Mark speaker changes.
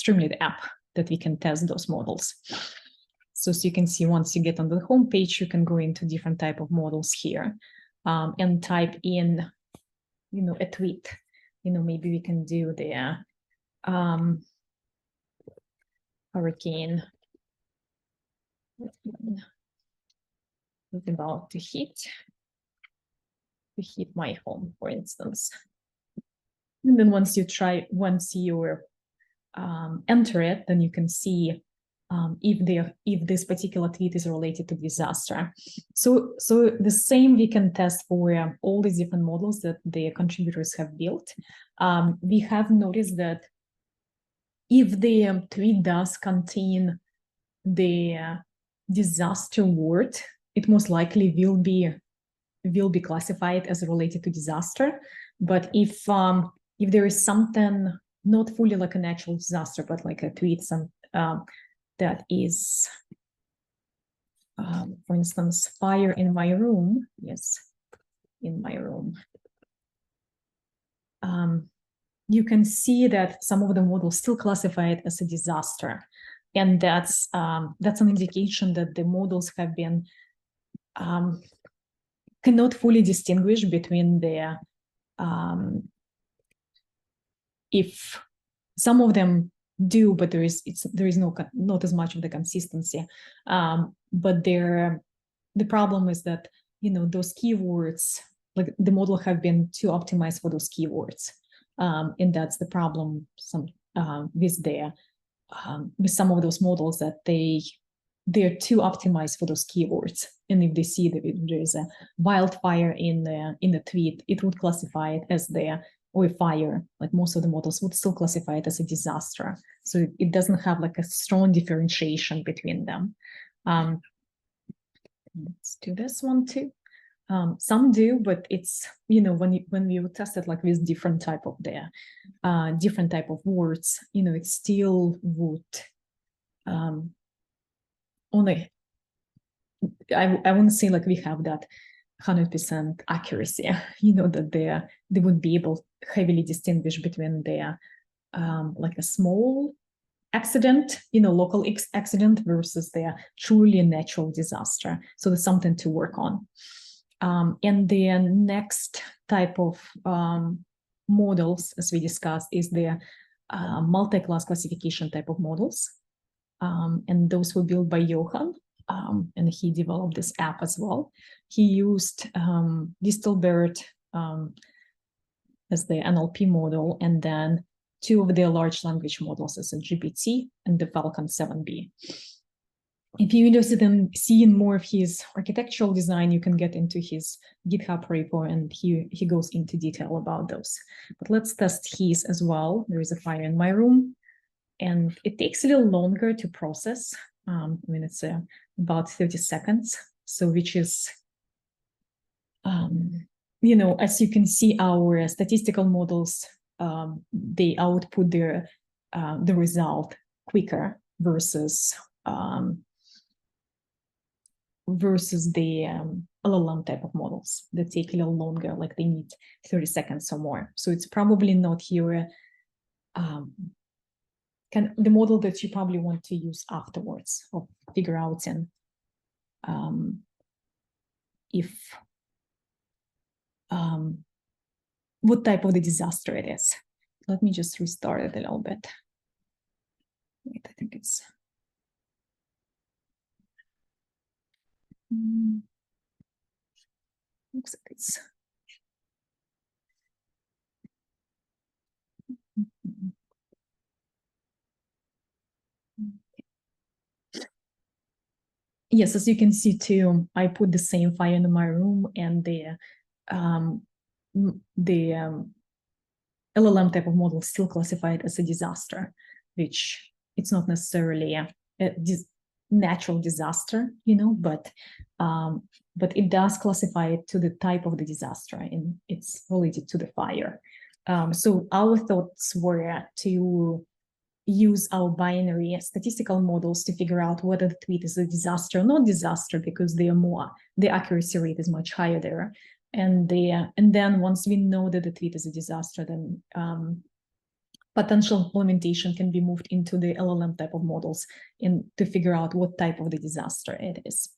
Speaker 1: Streamlit app that we can test those models. So you can see once you get on the home page, you can go into different type of models here and type in, a tweet. Maybe we can do the hurricane about to hit my home, for instance. And then once you enter it, then you can see if this particular tweet is related to disaster. So the same we can test for all these different models that the contributors have built. We have noticed that if the tweet does contain the disaster word, it most likely will be classified as related to disaster. But if there is something not fully like a natural disaster, but like a tweet, that is, for instance, fire in my room. Yes, in my room. You can see that some of the models still classify it as a disaster, and that's an indication that the models have been cannot fully distinguish between the if some of them do, but there is not as much of the consistency. But the problem is that those keywords, like the model have been too optimized for those keywords, and that's the problem. With some of those models that they're too optimized for those keywords, and if they see that there is a wildfire in the tweet, it would classify it as or a fire. Like most of the models would still classify it as a disaster. So it doesn't have like a strong differentiation between them. Let's do this one too. Some do, but it's when we would test it like with different type of words, it still would only. I wouldn't say like we have that 100% accuracy. That they would be able to heavily distinguish between like a small accident, local accident versus the truly natural disaster. So there's something to work on. And the next type of models, as we discussed, is the multi-class classification type of models. And those were built by Johan, and he developed this app as well. He used Distelbert as the NLP model, and then two of their large language models as a GPT and the Falcon 7B. If you're interested in seeing more of his architectural design, you can get into his GitHub repo, and he goes into detail about those. But let's test his as well. There is a fire in my room, and it takes a little longer to process. It's about 30 seconds. So which is, as you can see, our statistical models, they output the result quicker versus the LLM type of models that take a little longer, like they need 30 seconds or more. So it's probably not your the model that you probably want to use afterwards, or figure out what type of the disaster it is. Let me just restart it a little bit. Wait, I think it's looks like it's yes, as you can see too, I put the same fire in my room, and the LLM type of model still classified as a disaster, which it's not necessarily a natural disaster, but it does classify it to the type of the disaster, and it's related to the fire. So our thoughts were to use our binary statistical models to figure out whether the tweet is a disaster or not disaster, because the accuracy rate is much higher there. And then once we know that the tweet is a disaster, then potential implementation can be moved into the LLM type of models and to figure out what type of the disaster it is.